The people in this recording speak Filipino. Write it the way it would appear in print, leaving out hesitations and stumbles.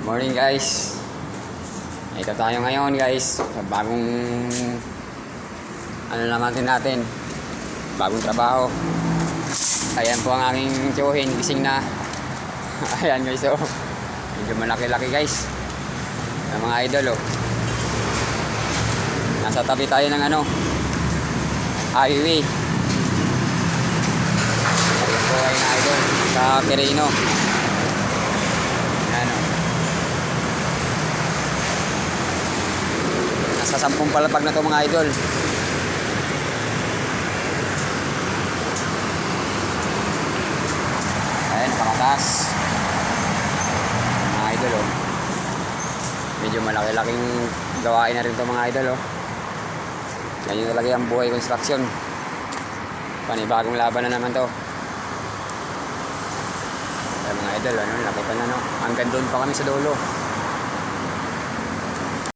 Morning guys. Ito tayo ngayon guys sa bagong naman natin, bagong trabaho. Ayan po ang aking tiyuhin, gising na. Ayan guys, oh. Medyo malaki-laki guys ng mga idol, oh. Nasa tabi tayo ng highway. Ayan po ay na idol sa Quirino. Sa 10 palapag na to mga idol. Ayan, pangataas mga idol, oh. Medyo malaki-laking gawain na rin to mga idol, oh. Ganyan talaga ang buhay construction. Panibagong laban na naman to. Ayan mga idol, nakita na, hanggang doon pa kami sa dulo.